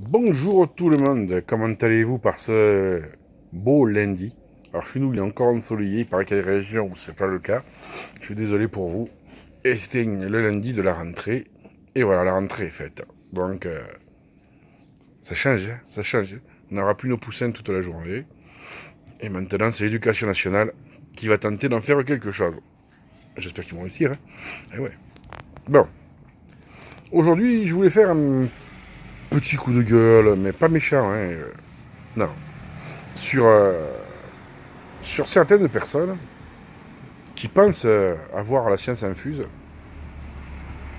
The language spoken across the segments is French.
Bonjour tout le monde, comment allez-vous par ce beau lundi? Alors chez nous il est encore ensoleillé, il paraît qu'il y a des régions où c'est pas le cas. Je suis désolé pour vous. Et c'était le lundi de la rentrée. Et voilà, la rentrée est faite. Donc ça change, hein, ça change. On n'aura plus nos poussins toute la journée. Et maintenant c'est l'éducation nationale qui va tenter d'en faire quelque chose. J'espère qu'ils vont réussir. Hein. Et ouais. Bon, aujourd'hui je voulais faire un petit coup de gueule, mais pas méchant. Hein. Non. Sur sur certaines personnes qui pensent avoir la science infuse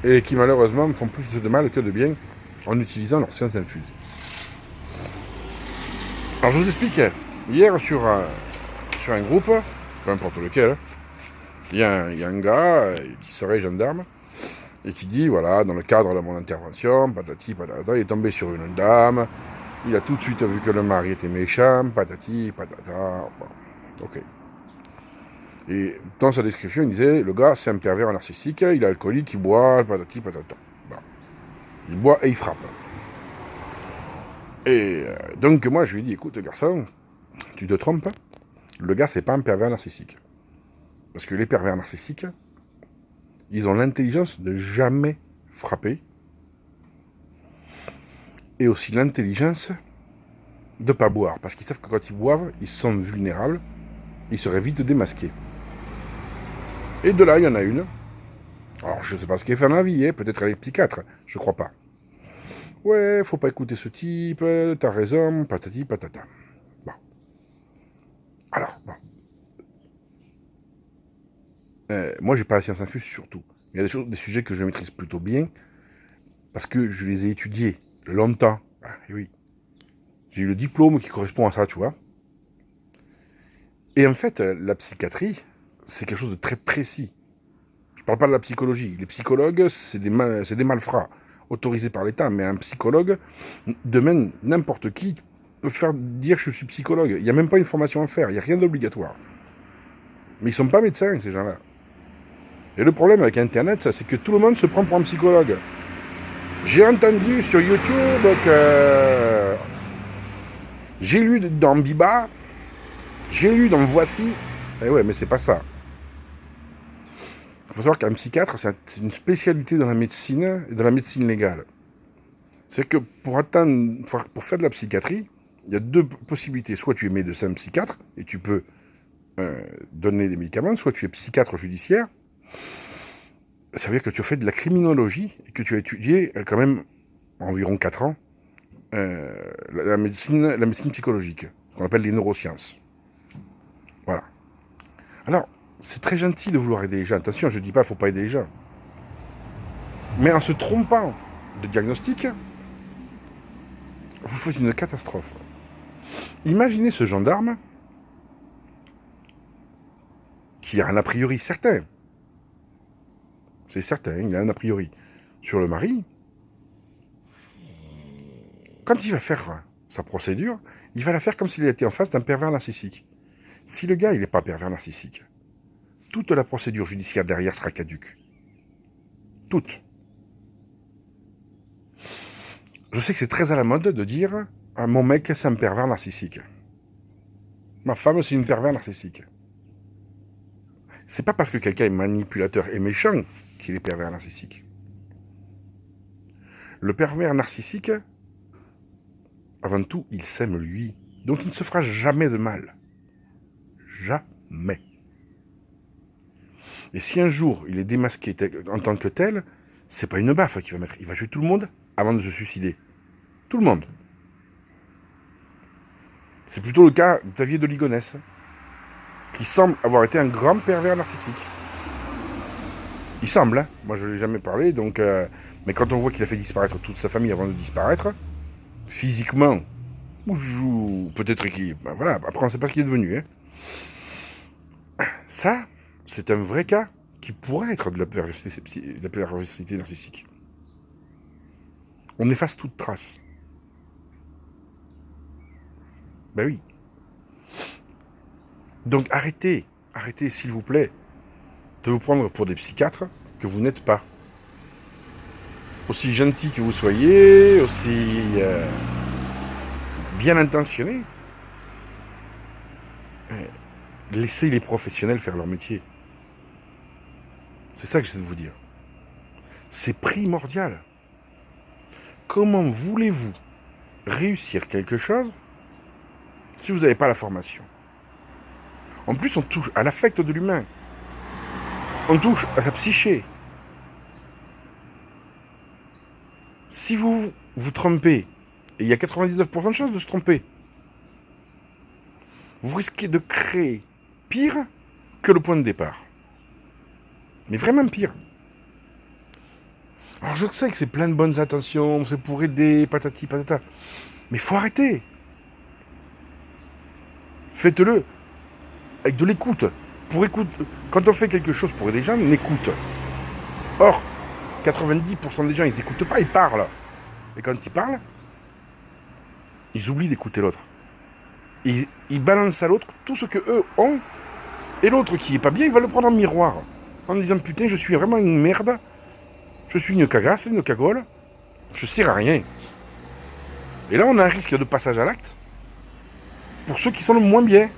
et qui malheureusement font plus de mal que de bien en utilisant leur science infuse. Alors je vous explique, hier sur un groupe, peu importe lequel, il y a un gars qui serait gendarme et qui dit, voilà, dans le cadre de mon intervention, patati patata, il est tombé sur une dame, il a tout de suite vu que le mari était méchant, patati patata, bon, ok. Et dans sa description, il disait, le gars, c'est un pervers narcissique, il est alcoolique, il boit, patati patata. Bon. Il boit et il frappe. Et donc moi, je lui ai dit, écoute, garçon, tu te trompes, le gars, c'est pas un pervers narcissique. Parce que les pervers narcissiques, ils ont l'intelligence de jamais frapper, et aussi l'intelligence de pas boire. Parce qu'ils savent que quand ils boivent, ils sont vulnérables, ils seraient vite démasqués. Et de là, il y en a une. Alors, je sais pas ce qu'elle fait dans la vie, hein. Peut-être elle est psychiatre, je crois pas. Ouais, faut pas écouter ce type, t'as raison, patati patata. Bon. Alors, bon. Moi, j'ai pas la science infuse surtout. Il y a des sujets que je maîtrise plutôt bien, parce que je les ai étudiés longtemps. Ah, et oui. J'ai eu le diplôme qui correspond à ça, tu vois. Et en fait, la psychiatrie, c'est quelque chose de très précis. Je parle pas de la psychologie. Les psychologues, c'est des malfrats autorisés par l'État, mais un psychologue, demain, n'importe qui peut faire dire que je suis psychologue. Il n'y a même pas une formation à faire, il n'y a rien d'obligatoire. Mais ils sont pas médecins, ces gens-là. Et le problème avec Internet, c'est que tout le monde se prend pour un psychologue. J'ai entendu sur YouTube que... J'ai lu dans Biba, j'ai lu dans Voici. Eh ouais, mais c'est pas ça. Il faut savoir qu'un psychiatre, c'est une spécialité dans la médecine et dans la médecine légale. C'est que pour faire de la psychiatrie, il y a deux possibilités. Soit tu es médecin psychiatre et tu peux donner des médicaments, soit tu es psychiatre judiciaire. Ça veut dire que tu as fait de la criminologie et que tu as étudié quand même environ 4 ans la médecine psychologique, ce qu'on appelle les neurosciences. Voilà. Alors, c'est très gentil de vouloir aider les gens. Attention, je ne dis pas qu'il ne faut pas aider les gens. Mais en se trompant de diagnostic, vous faites une catastrophe. Imaginez ce gendarme qui a un a priori certain. C'est certain, il a un a priori sur le mari. Quand il va faire sa procédure, il va la faire comme s'il était en face d'un pervers narcissique. Si le gars, il n'est pas pervers narcissique, toute la procédure judiciaire derrière sera caduque. Toute. Je sais que c'est très à la mode de dire ah, mon mec, c'est un pervers narcissique. Ma femme, c'est une pervers narcissique. C'est pas parce que quelqu'un est manipulateur et méchant qu'il est pervers narcissique. Le pervers narcissique, avant tout, il s'aime lui. Donc il ne se fera jamais de mal. Jamais. Et si un jour il est démasqué en tant que tel, c'est pas une baffe qu'il va mettre. Il va tuer tout le monde avant de se suicider. Tout le monde. C'est plutôt le cas d'Xavier de Ligonnès, qui semble avoir été un grand pervers narcissique. Il semble, hein. Moi je ne l'ai jamais parlé, donc... mais quand on voit qu'il a fait disparaître toute sa famille avant de disparaître, physiquement, ou peut-être qu'il... Ben voilà, après on ne sait pas ce qu'il est devenu. Hein. Ça, c'est un vrai cas qui pourrait être de la perversité narcissique. On efface toute trace. Ben oui. Donc arrêtez s'il vous plaît, de vous prendre pour des psychiatres que vous n'êtes pas. Aussi gentil que vous soyez, aussi bien intentionnés, laissez les professionnels faire leur métier. C'est ça que j'essaie de vous dire. C'est primordial. Comment voulez-vous réussir quelque chose si vous n'avez pas la formation? En plus, on touche à l'affect de l'humain. On touche à sa psyché. Si vous vous trompez, et il y a 99% de chances de se tromper, vous risquez de créer pire que le point de départ. Mais vraiment pire. Alors je sais que c'est plein de bonnes intentions, c'est pour aider, patati patata. Mais faut arrêter. Faites-le avec de l'écoute. Pour écouter. Quand on fait quelque chose pour aider les gens, on écoute. Or, 90% des gens, ils n'écoutent pas, ils parlent. Et quand ils parlent, ils oublient d'écouter l'autre. Ils balancent à l'autre tout ce qu'eux ont. Et l'autre qui est pas bien, il va le prendre en miroir. En disant, putain, je suis vraiment une merde. Je suis une cagasse, une cagole. Je sers à rien. Et là, on a un risque de passage à l'acte. Pour ceux qui sont le moins bien.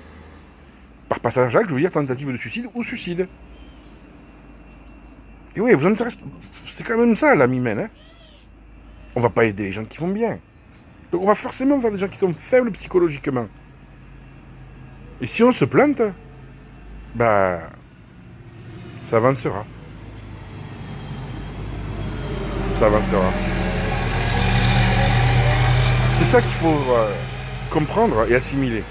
Par passage à l'acte, je veux dire tentative de suicide ou suicide. Et oui, vous intéressez. C'est quand même ça, l'âme humaine. Hein. On va pas aider les gens qui vont bien. Donc on va forcément faire des gens qui sont faibles psychologiquement. Et si on se plante, bah, ça avancera. Ça avancera. C'est ça qu'il faut comprendre et assimiler.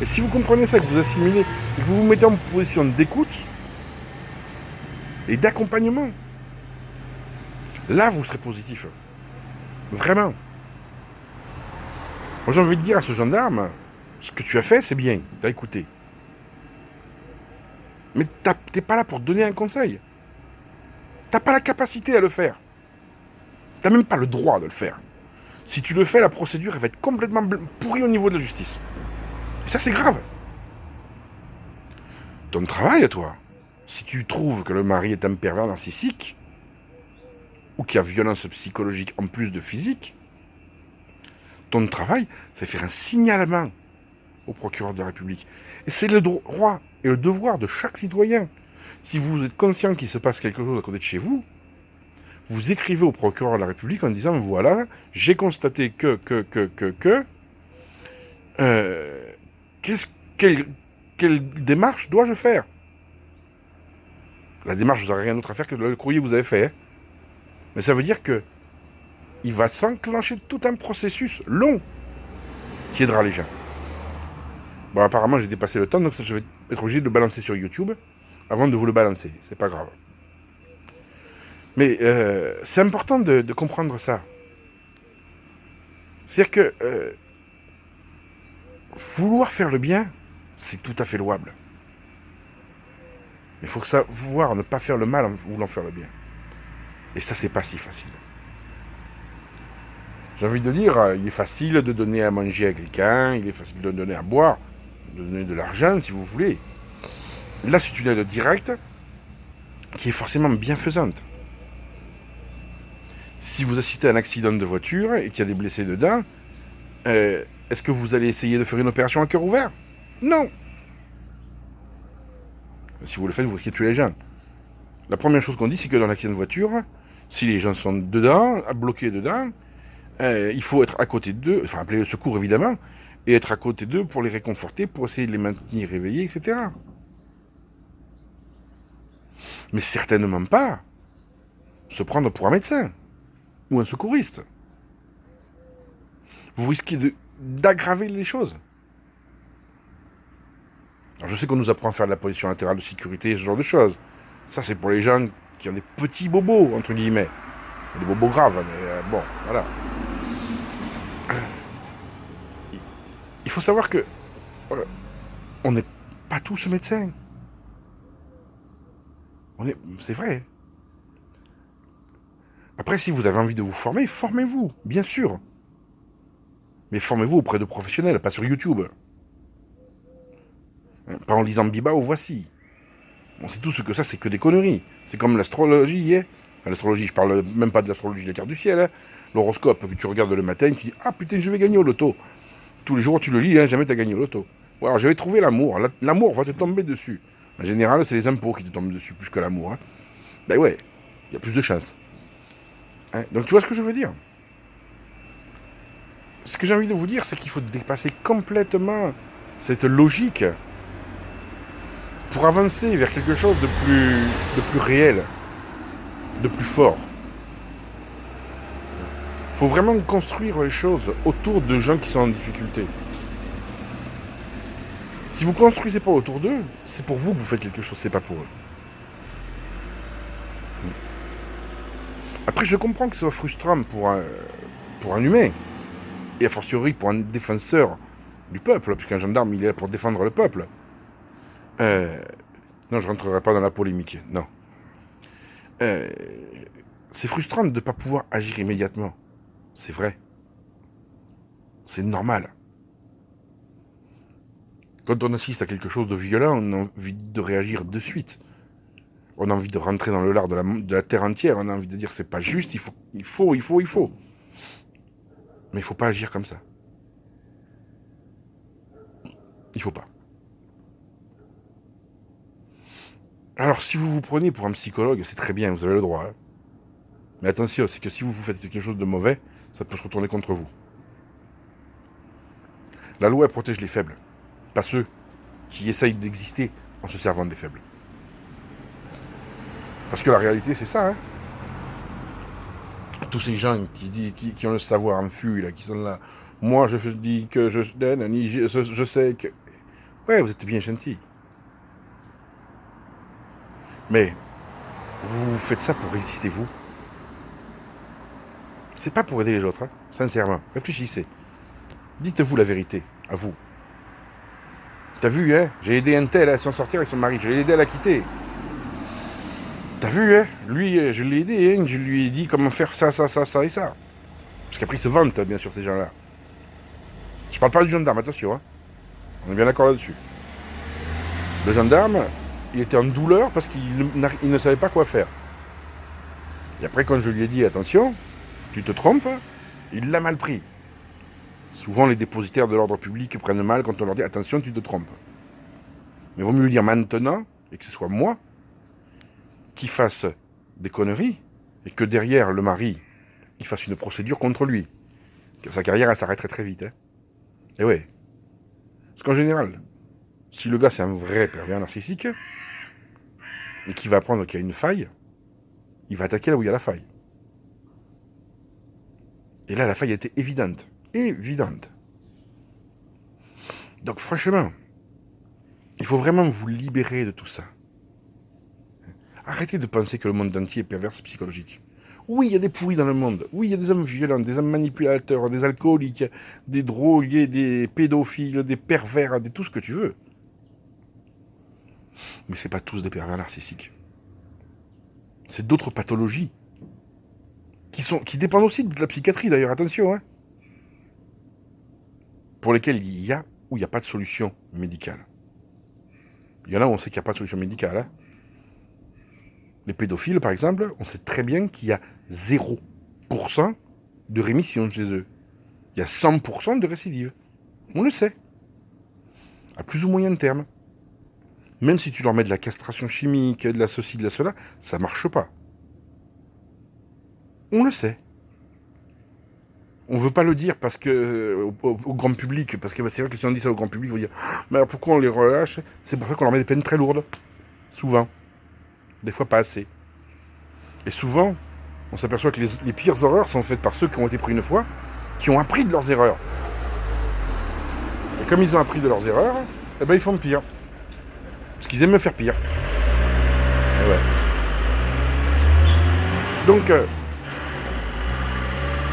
Et si vous comprenez ça, que vous assimilez, et que vous vous mettez en position d'écoute et d'accompagnement, là vous serez positif. Vraiment. Moi j'ai envie de dire à ce gendarme, ce que tu as fait c'est bien, t'as écouté. Mais t'es pas là pour donner un conseil. T'as pas la capacité à le faire. T'as même pas le droit de le faire. Si tu le fais, la procédure elle va être complètement pourrie au niveau de la justice. Et ça c'est grave. Ton travail à toi, si tu trouves que le mari est un pervers narcissique, ou qu'il y a violence psychologique en plus de physique, ton travail, c'est faire un signalement au procureur de la République. Et c'est le droit et le devoir de chaque citoyen. Si vous êtes conscient qu'il se passe quelque chose à côté de chez vous, vous écrivez au procureur de la République en disant, voilà, j'ai constaté quelle démarche dois-je faire? La démarche, vous n'aurez rien d'autre à faire que le courrier que vous avez fait. Hein. Mais ça veut dire que il va s'enclencher tout un processus long qui aidera les gens. Bon, apparemment, j'ai dépassé le temps, donc je vais être obligé de le balancer sur YouTube avant de vous le balancer. C'est pas grave. Mais c'est important de comprendre ça. C'est-à-dire que vouloir faire le bien, c'est tout à fait louable. Mais il faut savoir ne pas faire le mal en voulant faire le bien. Et ça, c'est pas si facile. J'ai envie de dire, il est facile de donner à manger à quelqu'un, il est facile de donner à boire, de donner de l'argent si vous voulez. Là, c'est une aide directe qui est forcément bienfaisante. Si vous assistez à un accident de voiture et qu'il y a des blessés dedans, est-ce que vous allez essayer de faire une opération à cœur ouvert? Non. Si vous le faites, vous risquez de tuer les gens. La première chose qu'on dit, c'est que dans l'accident de voiture, si les gens sont dedans, bloqués dedans, il faut être à côté d'eux, enfin appeler le secours évidemment, et être à côté d'eux pour les réconforter, pour essayer de les maintenir éveillés, etc. Mais certainement pas se prendre pour un médecin ou un secouriste. Vous risquez d'aggraver les choses. Alors je sais qu'on nous apprend à faire de la position latérale de sécurité, ce genre de choses. Ça c'est pour les gens qui ont des petits bobos, entre guillemets. Des bobos graves, mais bon, voilà. Il faut savoir que on n'est pas tous médecins. C'est vrai. Après, si vous avez envie de vous former, formez-vous, bien sûr. Mais formez-vous auprès de professionnels, pas sur YouTube. Pas en lisant Biba ou Voici. On sait tous que ça, c'est que des conneries. C'est comme l'astrologie, hein. Enfin, l'astrologie, je parle même pas de l'astrologie de la carte du ciel. Hein. L'horoscope que tu regardes le matin, tu dis « Ah putain, je vais gagner au loto ». tous les jours tu le lis, hein, jamais tu as gagné au loto. Ou alors j'avais trouvé l'amour. L'amour va te tomber dessus. En général, c'est les impôts qui te tombent dessus plus que l'amour. Hein. Ben ouais, il y a plus de chance. Hein. Donc tu vois ce que je veux dire? Ce que j'ai envie de vous dire, c'est qu'il faut dépasser complètement cette logique pour avancer vers quelque chose de plus réel, de plus fort. Il faut vraiment construire les choses autour de gens qui sont en difficulté. Si vous ne construisez pas autour d'eux, c'est pour vous que vous faites quelque chose, c'est pas pour eux. Après, je comprends que ce soit frustrant pour un humain, et a fortiori pour un défenseur du peuple, puisqu'un gendarme, il est là pour défendre le peuple. Non, je ne rentrerai pas dans la polémique, non. C'est frustrant de ne pas pouvoir agir immédiatement. C'est vrai. C'est normal. Quand on assiste à quelque chose de violent, on a envie de réagir de suite. On a envie de rentrer dans le lard de la terre entière. On a envie de dire c'est pas juste, il faut. Mais il faut pas agir comme ça. Il faut pas. Alors si vous vous prenez pour un psychologue, c'est très bien, vous avez le droit. Hein. Mais attention, c'est que si vous faites quelque chose de mauvais, ça peut se retourner contre vous. La loi, elle protège les faibles, pas ceux qui essayent d'exister en se servant des faibles. Parce que la réalité, c'est ça. Hein. Tous ces gens qui ont le savoir en fût, là, qui sont là. Moi, je dis que je donne, je sais que... Ouais, vous êtes bien gentil. Mais vous faites ça pour exister, vous. C'est pas pour aider les autres, hein. Sincèrement. Réfléchissez. Dites-vous la vérité, à vous. T'as vu, hein? J'ai aidé un tel à s'en sortir avec son mari. Je l'ai aidé à la quitter. T'as vu, hein? Lui, je l'ai aidé, hein? Je lui ai dit comment faire ça, ça, ça, ça et ça. Parce qu'après, ils se vantent, bien sûr, ces gens-là. Je parle pas du gendarme, attention, hein? On est bien d'accord là-dessus. Le gendarme, il était en douleur parce qu'il ne savait pas quoi faire. Et après, quand je lui ai dit, attention, tu te trompes, il l'a mal pris. Souvent, les dépositaires de l'ordre public prennent mal quand on leur dit, attention, tu te trompes. Mais il vaut mieux lui dire maintenant, et que ce soit moi, qui fasse des conneries, et que derrière le mari, il fasse une procédure contre lui. Sa carrière, elle s'arrêterait très vite. Hein. Et ouais. Parce qu'en général, si le gars, c'est un vrai pervers narcissique, et qu'il va apprendre qu'il y a une faille, il va attaquer là où il y a la faille. Et là, la faille était évidente. Évidente. Donc franchement, il faut vraiment vous libérer de tout ça. Arrêtez de penser que le monde entier est pervers psychologique. Oui, il y a des pourris dans le monde. Oui, il y a des hommes violents, des hommes manipulateurs, des alcooliques, des drogués, des pédophiles, des pervers, tout ce que tu veux. Mais c'est pas tous des pervers narcissiques. C'est d'autres pathologies qui dépendent aussi de la psychiatrie d'ailleurs, attention, hein, pour lesquelles il y a ou il n'y a pas de solution médicale. Il y en a où on sait qu'il n'y a pas de solution médicale. Hein. Les pédophiles, par exemple, on sait très bien qu'il y a 0% de rémission chez eux. Il y a 100% de récidive. On le sait. À plus ou moyen terme. Même si tu leur mets de la castration chimique, de la ceci, de la cela, ça marche pas. On le sait. On veut pas le dire parce que au grand public, parce que c'est vrai que si on dit ça au grand public, ils vont dire mais alors pourquoi on les relâche? C'est pour ça qu'on leur met des peines très lourdes. Souvent. Des fois pas assez. Et souvent, on s'aperçoit que les pires horreurs sont faites par ceux qui ont été pris une fois, qui ont appris de leurs erreurs. Et comme ils ont appris de leurs erreurs, eh ben ils font pire. Parce qu'ils aiment faire pire. Et ouais. Donc,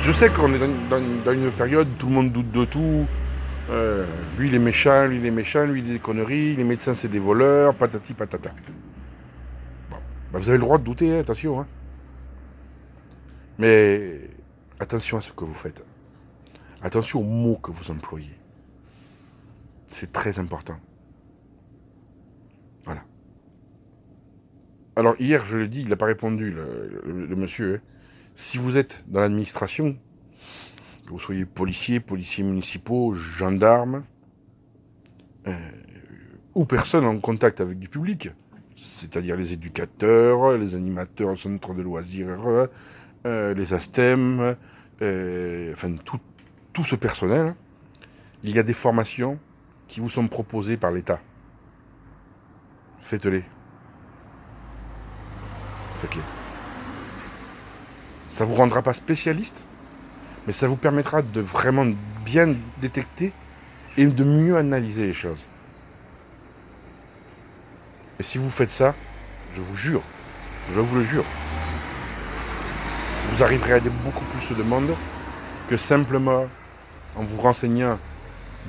je sais qu'on est dans une période où tout le monde doute de tout. Lui il est méchant, lui il est méchant, lui il dit des conneries, les médecins c'est des voleurs, patati patata. Bon, bah vous avez le droit de douter, hein, attention. Hein. Mais attention à ce que vous faites. Attention aux mots que vous employez. C'est très important. Voilà. Alors hier, je l'ai dit, il n'a pas répondu, le monsieur. Hein. Si vous êtes dans l'administration, Que vous soyez policiers municipaux, gendarmes, ou personnes en contact avec du public, c'est-à-dire les éducateurs, les animateurs au centre de loisirs, les ASTEM, enfin tout ce personnel, il y a des formations qui vous sont proposées par l'État. Faites-les. Faites-les. Ça ne vous rendra pas spécialiste, mais ça vous permettra de vraiment bien détecter et de mieux analyser les choses. Et si vous faites ça, je vous jure, je vous le jure, vous arriverez à aider beaucoup plus de monde que simplement en vous renseignant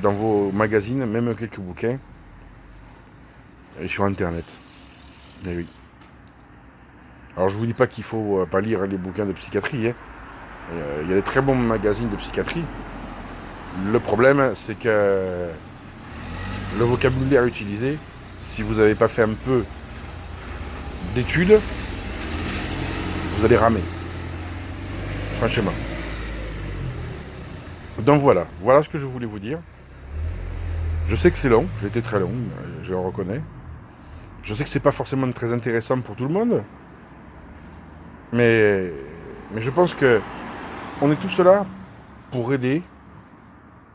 dans vos magazines, même quelques bouquins, et sur Internet. Et oui. Alors je vous dis pas qu'il faut pas lire les bouquins de psychiatrie, hein. Il y a des très bons magazines de psychiatrie. Le problème, c'est que le vocabulaire utilisé, si vous n'avez pas fait un peu d'études, vous allez ramer. Franchement. Donc voilà ce que je voulais vous dire. Je sais que c'est long, j'ai été très long, je le reconnais. Je sais que c'est pas forcément très intéressant pour tout le monde, mais je pense que on est tous là pour aider,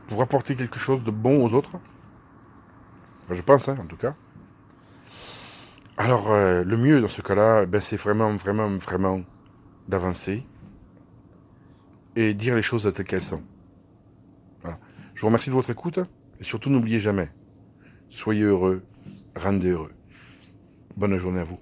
pour apporter quelque chose de bon aux autres. Enfin, je pense, hein, en tout cas. Alors, le mieux dans ce cas-là, c'est vraiment d'avancer et dire les choses telles qu'elles sont. Voilà. Je vous remercie de votre écoute et surtout n'oubliez jamais, soyez heureux, rendez heureux. Bonne journée à vous.